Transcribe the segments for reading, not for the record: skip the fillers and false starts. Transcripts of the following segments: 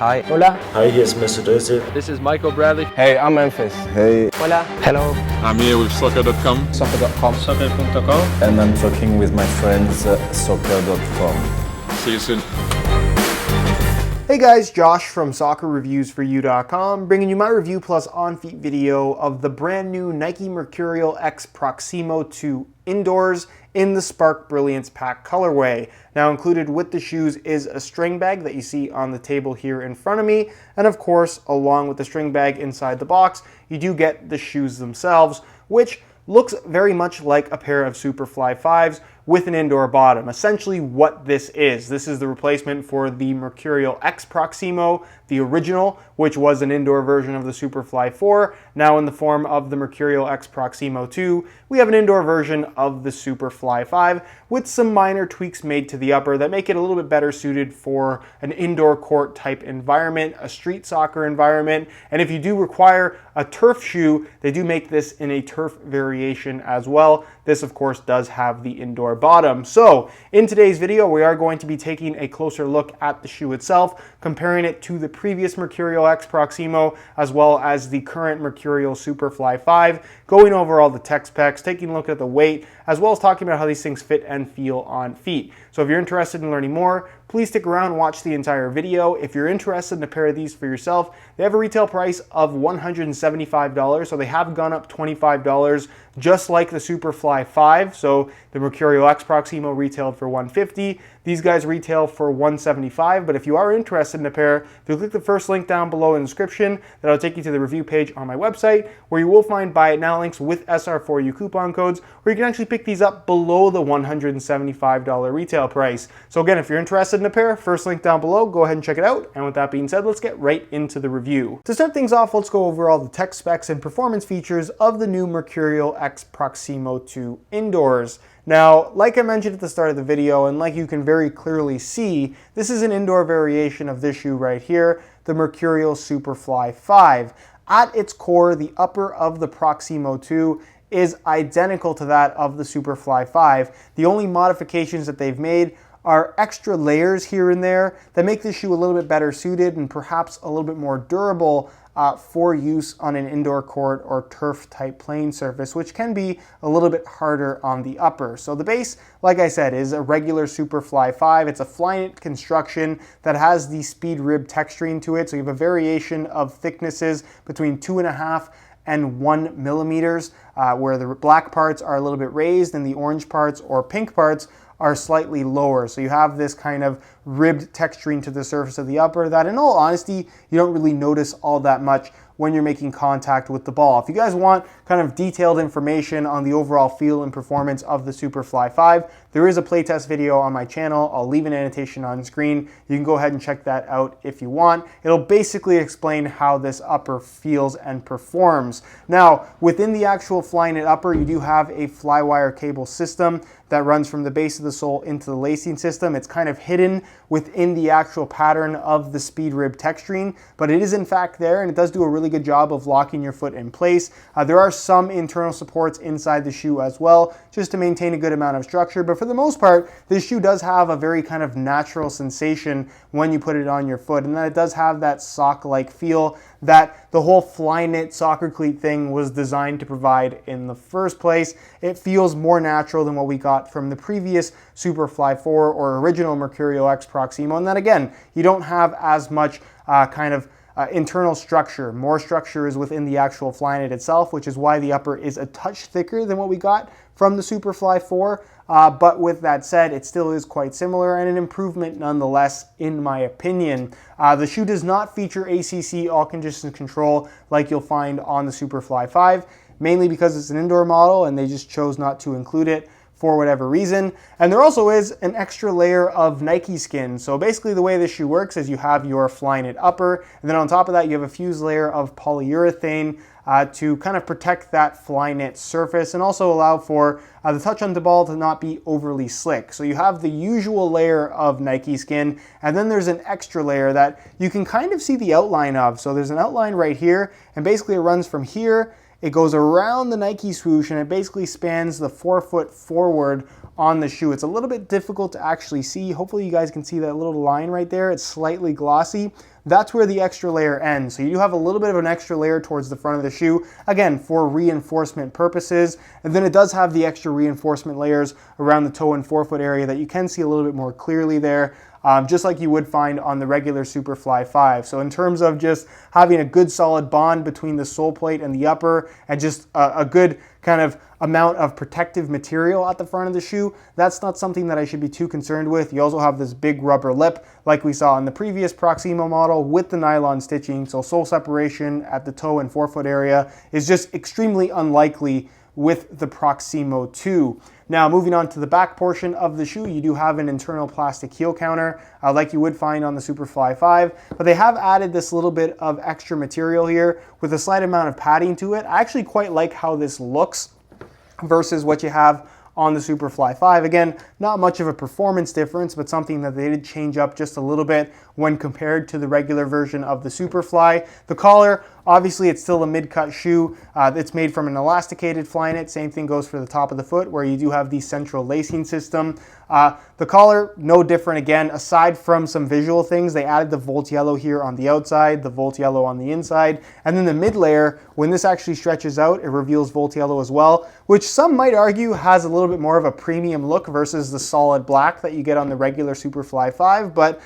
Hi. Hola. Hi, here's Mr. Dozy. This is Michael Bradley. Hey, I'm Memphis. Hey. Hola. Hello. I'm here with soccer.com. Soccer.com. Soccer.com. And I'm talking with my friends soccer.com. See you soon. Hey guys, Josh from SoccerReviewsForYou.com, bringing you my review plus on-feet video of the brand new Nike MercurialX Proximo 2 indoors in the Spark Brilliance pack colorway. Now included with the shoes is a string bag that you see on the table here in front of me, and of course, along with the string bag inside the box, you do get the shoes themselves, which looks very much like a pair of Superfly 5s with an indoor bottom. Essentially what this is the replacement for the MercurialX Proximo, the original, which was an indoor version of the Superfly 4. Now in the form of the MercurialX Proximo 2, we have an indoor version of the Superfly 5 with some minor tweaks made to the upper that make it a little bit better suited for an indoor court type environment, a street soccer environment, and if you do require a turf shoe, they do make this in a turf variation as well. This of course does have the indoor bottom. So in today's video, we are going to be taking a closer look at the shoe itself, comparing it to the previous MercurialX Proximo, as well as the current Mercurial Superfly 5, going over all the tech specs, taking a look at the weight, as well as talking about how these things fit and feel on feet. So if you're interested in learning more, please stick around and watch the entire video. If you're interested in a pair of these for yourself, they have a retail price of $175, so they have gone up $25, just like the Superfly 5. So the MercurialX Proximo retailed for $150. These guys retail for $175, but if you are interested in a pair, if you click the first link down below in the description, that'll take you to the review page on my website, where you will find buy it now links with SR4U coupon codes, where you can actually pick these up below the $175 retail price. So again, if you're interested in a pair, first link down below, go ahead and check it out. And with that being said, let's get right into the review. To start things off, let's go over all the tech specs and performance features of the new MercurialX Proximo 2 indoors. Now, like I mentioned at the start of the video, and like you can very clearly see, this is an indoor variation of this shoe right here, the Mercurial Superfly 5. At its core, the upper of the Proximo 2 is identical to that of the Superfly 5. The only modifications that they've made are extra layers here and there that make this shoe a little bit better suited and perhaps a little bit more durable for use on an indoor court or turf type playing surface, which can be a little bit harder on the upper. So the base, like I said, is a regular Superfly 5. It's a Flyknit construction that has the speed rib texturing to it. So you have a variation of thicknesses between 2.5 and 1 millimeters, where the black parts are a little bit raised and the orange parts or pink parts are slightly lower. So you have this kind of ribbed texturing to the surface of the upper that, in all honesty, you don't really notice all that much when you're making contact with the ball. If you guys want kind of detailed information on the overall feel and performance of the Superfly 5, there is a playtest video on my channel. I'll leave an annotation on screen. You can go ahead and check that out if you want. It'll basically explain how this upper feels and performs. Now, within the actual Flyknit upper, you do have a Flywire cable system that runs from the base of the sole into the lacing system. It's kind of hidden within the actual pattern of the speed rib texturing, but it is in fact there, and it does do a really good job of locking your foot in place. There are some internal supports inside the shoe as well, just to maintain a good amount of structure, but for the most part, this shoe does have a very kind of natural sensation when you put it on your foot, and that it does have that sock-like feel that the whole Flyknit soccer cleat thing was designed to provide in the first place. It feels more natural than what we got from the previous Superfly 4 or original MercurialX Proximo, and that again, you don't have as much internal structure. More structure is within the actual Flyknit itself, which is why the upper is a touch thicker than what we got from the Superfly 4. But with that said, it still is quite similar and an improvement nonetheless, in my opinion. The shoe does not feature ACC all conditions control like you'll find on the Superfly 5, mainly because it's an indoor model and they just chose not to include it for whatever reason. And there also is an extra layer of Nike skin. So basically the way this shoe works is you have your Flyknit upper, and then on top of that you have a fused layer of polyurethane to kind of protect that Flyknit surface and also allow for the touch on the ball to not be overly slick. So you have the usual layer of Nike skin, and then there's an extra layer that you can kind of see the outline of. So there's an outline right here, and basically it runs from here, it goes around the Nike swoosh, and it basically spans the forefoot forward on the shoe. It's a little bit difficult to actually see. Hopefully you guys can see that little line right there. It's slightly glossy, that's where the extra layer ends. So you do have a little bit of an extra layer towards the front of the shoe, again, for reinforcement purposes. And then it does have the extra reinforcement layers around the toe and forefoot area that you can see a little bit more clearly there. Just like you would find on the regular Superfly 5. So in terms of just having a good solid bond between the sole plate and the upper, and just a good kind of amount of protective material at the front of the shoe, that's not something that I should be too concerned with. You also have this big rubber lip like we saw in the previous Proximo model with the nylon stitching, so sole separation at the toe and forefoot area is just extremely unlikely with the Proximo 2. Now, moving on to the back portion of the shoe, you do have an internal plastic heel counter like you would find on the Superfly 5, but they have added this little bit of extra material here with a slight amount of padding to it. I actually quite like how this looks versus what you have on the Superfly 5. Again, not much of a performance difference, but something that they did change up just a little bit when compared to the regular version of the Superfly. The collar, obviously it's still a mid-cut shoe. It's made from an elasticated Flyknit. Same thing goes for the top of the foot, where you do have the central lacing system. The collar, no different again, aside from some visual things. They added the Volt Yellow here on the outside, the Volt Yellow on the inside, and then the mid layer, when this actually stretches out, it reveals Volt Yellow as well, which some might argue has a little bit more of a premium look versus the solid black that you get on the regular Superfly 5, but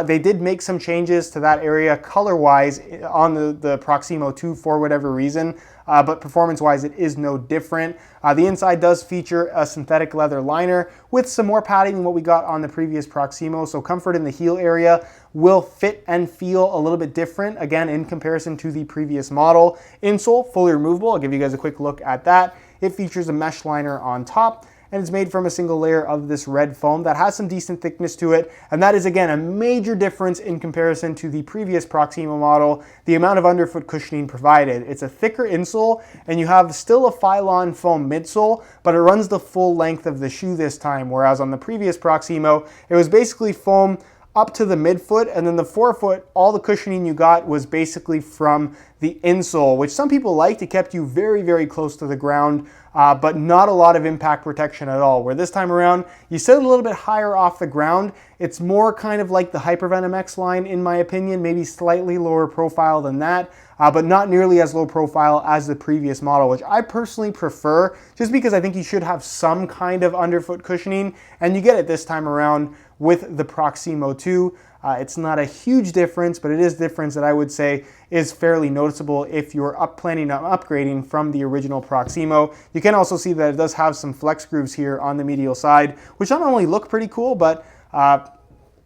they did make some changes to that area color-wise on the Proximo 2 for whatever reason, but performance-wise it is no different. The inside does feature a synthetic leather liner with some more padding than what we got on the previous Proximo, so comfort in the heel area will fit and feel a little bit different, again, in comparison to the previous model. Insole, fully removable. I'll give you guys a quick look at that. It features a mesh liner on top, and it's made from a single layer of this red foam that has some decent thickness to it, and that is again a major difference in comparison to the previous Proximo model, the amount of underfoot cushioning provided. It's a thicker insole, and you have still a Phylon foam midsole, but it runs the full length of the shoe this time, whereas on the previous Proximo, it was basically foam up to the midfoot, and then the forefoot, all the cushioning you got was basically from the insole, which some people liked. It kept you very, very close to the ground, but not a lot of impact protection at all. Where this time around, you sit a little bit higher off the ground. It's more kind of like the Hypervenom X line, in my opinion, maybe slightly lower profile than that, but not nearly as low profile as the previous model, which I personally prefer, just because I think you should have some kind of underfoot cushioning, and you get it this time around with the Proximo 2. It's not a huge difference, but it is difference that I would say is fairly noticeable if you're planning on upgrading from the original Proximo. You can also see that it does have some flex grooves here on the medial side, which not only look pretty cool, but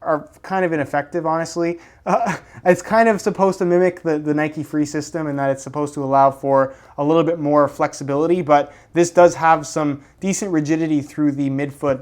are kind of ineffective, honestly. It's kind of supposed to mimic the Nike Free system in that it's supposed to allow for a little bit more flexibility, but this does have some decent rigidity through the midfoot.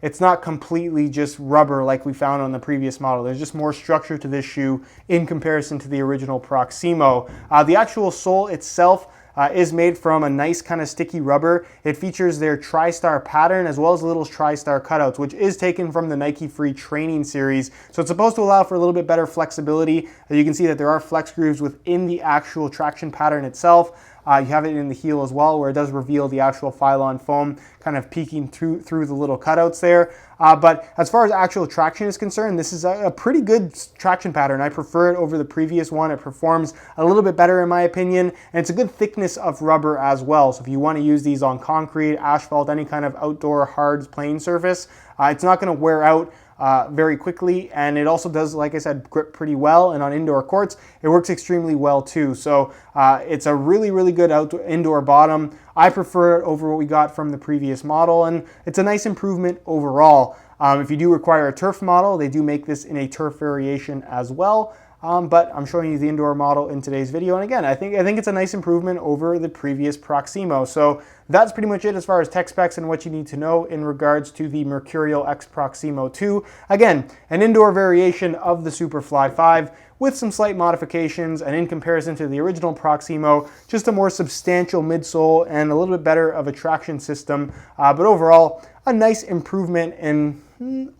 It's not completely just rubber like we found on the previous model. There's just more structure to this shoe in comparison to the original Proximo. The actual sole itself is made from a nice kind of sticky rubber. It features their TriStar pattern as well as little TriStar cutouts, which is taken from the Nike Free training series. So it's supposed to allow for a little bit better flexibility. You can see that there are flex grooves within the actual traction pattern itself. You have it in the heel as well, where it does reveal the actual Phylon foam kind of peeking through the little cutouts there. But as far as actual traction is concerned, this is a pretty good traction pattern. I prefer it over the previous one. It performs a little bit better in my opinion, and it's a good thickness of rubber as well. So if you want to use these on concrete, asphalt, any kind of outdoor hard playing surface, it's not going to wear out very quickly, and it also does, like I said, grip pretty well, and on indoor courts it works extremely well too. So it's a really, really good indoor bottom. I prefer it over what we got from the previous model, and it's a nice improvement overall. If you do require a turf model, they do make this in a turf variation as well. But I'm showing you the indoor model in today's video, and again, I think it's a nice improvement over the previous Proximo. So that's pretty much it as far as tech specs and what you need to know in regards to the MercurialX Proximo 2. Again, an indoor variation of the Superfly 5 with some slight modifications, and in comparison to the original Proximo, just a more substantial midsole and a little bit better of a traction system. But overall, a nice improvement in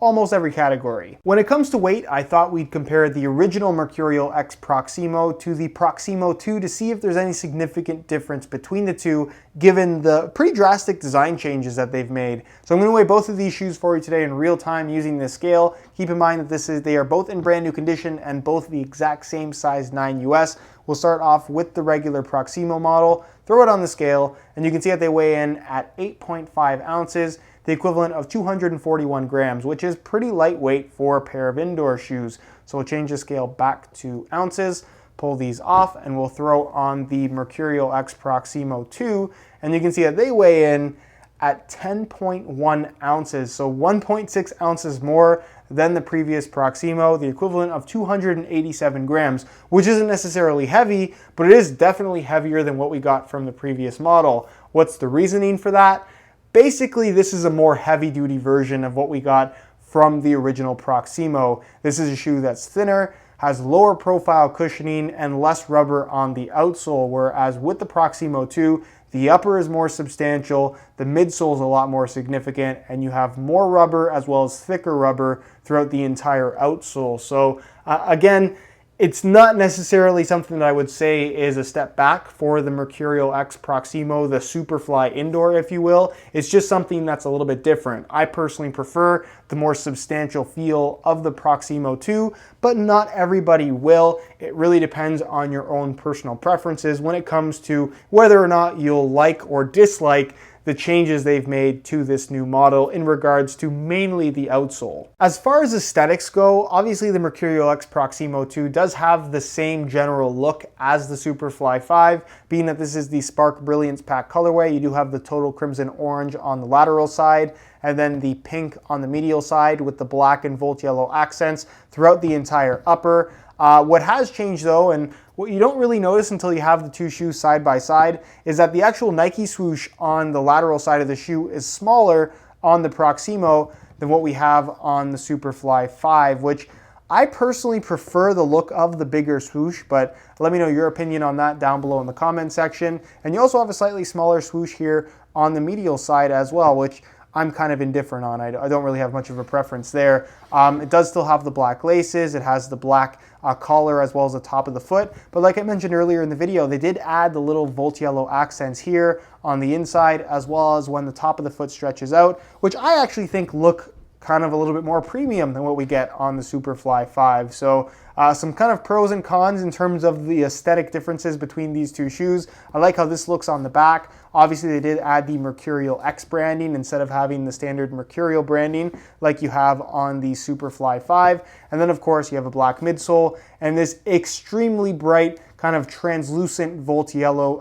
almost every category. When it comes to weight, I thought we'd compare the original MercurialX Proximo to the Proximo 2 to see if there's any significant difference between the two, given the pretty drastic design changes that they've made. So I'm going to weigh both of these shoes for you today in real time using this scale. Keep in mind that they are both in brand new condition and both the exact same size 9 US. We'll start off with the regular Proximo model, throw it on the scale, and you can see that they weigh in at 8.5 ounces, the equivalent of 241 grams, which is pretty lightweight for a pair of indoor shoes. So we'll change the scale back to ounces, pull these off, and we'll throw on the MercurialX Proximo 2, and you can see that they weigh in at 10.1 ounces, so 1.6 ounces more than the previous Proximo, the equivalent of 287 grams, which isn't necessarily heavy, but it is definitely heavier than what we got from the previous model. What's the reasoning for that? Basically, this is a more heavy-duty version of what we got from the original Proximo. This is a shoe that's thinner, has lower profile cushioning, and less rubber on the outsole, whereas with the Proximo 2, the upper is more substantial, the midsole is a lot more significant, and you have more rubber as well as thicker rubber throughout the entire outsole. So again, it's not necessarily something that I would say is a step back for the MercurialX Proximo, the Superfly indoor, if you will. It's just something that's a little bit different. I personally prefer the more substantial feel of the Proximo 2, but not everybody will. It really depends on your own personal preferences when it comes to whether or not you'll like or dislike the changes they've made to this new model in regards to mainly the outsole. As far as aesthetics go, obviously the MercurialX Proximo 2 does have the same general look as the Superfly 5, being that this is the Spark Brilliance pack colorway. You do have the total crimson orange on the lateral side, and then the pink on the medial side with the black and Volt yellow accents throughout the entire upper. What has changed though, and what you don't really notice until you have the two shoes side by side, is that the actual Nike swoosh on the lateral side of the shoe is smaller on the Proximo than what we have on the Superfly 5, which I personally prefer the look of the bigger swoosh, but let me know your opinion on that down below in the comment section. And you also have a slightly smaller swoosh here on the medial side as well, which I'm kind of indifferent on. I don't really have much of a preference there. It does still have the black laces. It has the black collar as well as the top of the foot. But like I mentioned earlier in the video, they did add the little Volt yellow accents here on the inside as well as when the top of the foot stretches out, which I actually think look kind of a little bit more premium than what we get on the Superfly 5. So some kind of pros and cons in terms of the aesthetic differences between these two shoes. I like how this looks on the back. Obviously they did add the MercurialX branding instead of having the standard Mercurial branding like you have on the Superfly 5. And then of course you have a black midsole and this extremely bright kind of translucent Volt yellow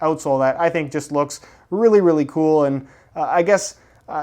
outsole that I think just looks really, really cool, and I guess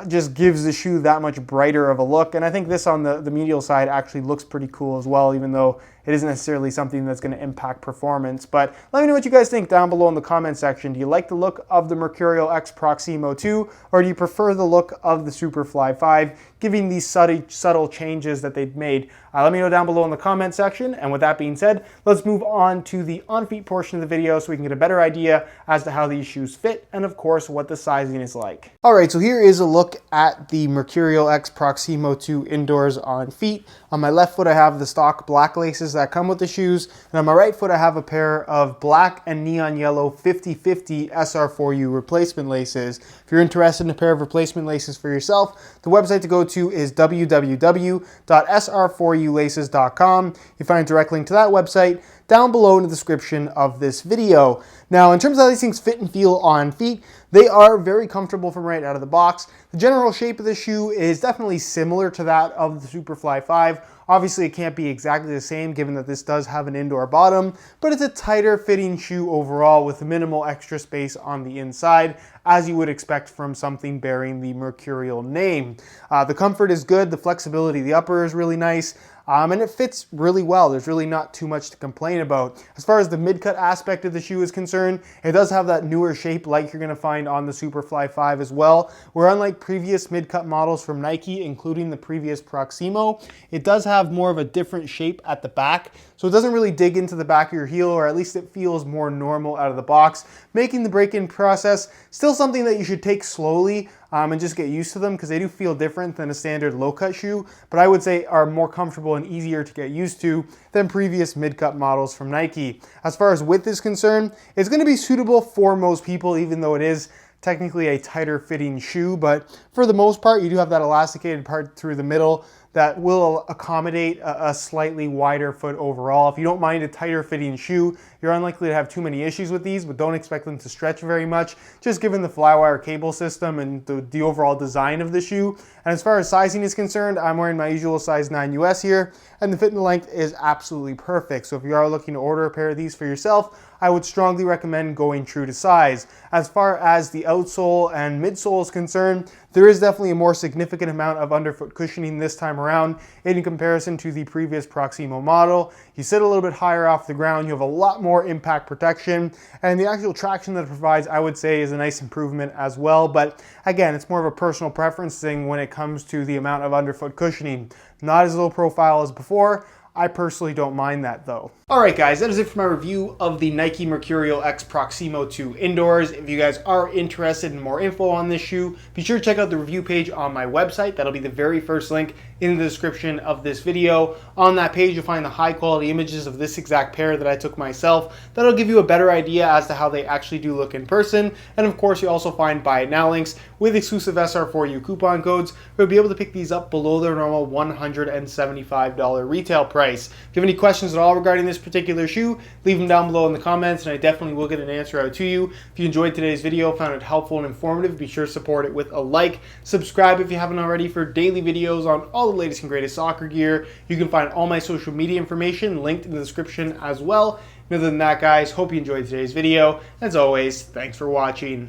just gives the shoe that much brighter of a look. And I think this on the medial side actually looks pretty cool as well, even though it isn't necessarily something that's going to impact performance. But let me know what you guys think down below in the comment section. Do you like the look of the MercurialX Proximo 2, or do you prefer the look of the Superfly 5, giving these subtle changes that they've made? Let me know down below in the comment section. And with that being said, let's move on to the on-feet portion of the video so we can get a better idea as to how these shoes fit and of course what the sizing is like. All right, so here is a look at the MercurialX Proximo 2 indoors on feet. On my left foot I have the stock black laces that come with the shoes, and on my right foot I have a pair of black and neon yellow 50/50 SR4U replacement laces. If you're interested in a pair of replacement laces for yourself, the website to go to is www.sr4ulaces.com. You find a direct link to that website down below in the description of this video. Now, in terms of how these things fit and feel on feet, they are very comfortable from right out of the box. The general shape of the shoe is definitely similar to that of the Superfly 5. Obviously, it can't be exactly the same given that this does have an indoor bottom, but it's a tighter fitting shoe overall with minimal extra space on the inside, as you would expect from something bearing the Mercurial name. The comfort is good, the flexibility of the upper is really nice, and it fits really well. There's really not too much to complain about. As far as the mid-cut aspect of the shoe is concerned, it does have that newer shape like you're going to find on the Superfly 5 as well, where unlike previous mid-cut models from Nike, including the previous Proximo, it does have more of a different shape at the back, so it doesn't really dig into the back of your heel, or at least it feels more normal out of the box, making the break-in process still something that you should take slowly. and just get used to them because they do feel different than a standard low-cut shoe, but I would say are more comfortable and easier to get used to than previous mid-cut models from Nike. As far as width is concerned, it's going to be suitable for most people, even though it is technically a tighter fitting shoe, but for the most part, you do have that elasticated part through the middle that will accommodate a slightly wider foot overall. If you don't mind a tighter fitting shoe, you're unlikely to have too many issues with these, but don't expect them to stretch very much, just given the Flywire cable system and the overall design of the shoe. And as far as sizing is concerned, I'm wearing my usual size 9 US here, and the fit and length is absolutely perfect. So if you are looking to order a pair of these for yourself, I would strongly recommend going true to size. As far as the outsole and midsole is concerned, there is definitely a more significant amount of underfoot cushioning this time around in comparison to the previous Proximo model. You sit a little bit higher off the ground, you have a lot more impact protection, and the actual traction that it provides, I would say, is a nice improvement as well. But again, it's more of a personal preference thing when it comes to the amount of underfoot cushioning. Not as low profile as before. I personally don't mind that though. Alright guys, that is it for my review of the Nike MercurialX Proximo 2 indoors. If you guys are interested in more info on this shoe, be sure to check out the review page on my website. That'll be the very first link in the description of this video. On that page, you'll find the high quality images of this exact pair that I took myself. That'll give you a better idea as to how they actually do look in person. And of course, you'll also find buy it now links with exclusive SR4U coupon codes. You'll be able to pick these up below their normal $175 retail price. If you have any questions at all regarding this particular shoe, leave them down below in the comments and I definitely will get an answer out to you. If you enjoyed today's video, found it helpful and informative, be sure to support it with a like. Subscribe if you haven't already for daily videos on all the latest and greatest soccer gear. You can find all my social media information linked in the description as well. And other than that, guys, hope you enjoyed today's video. As always, thanks for watching.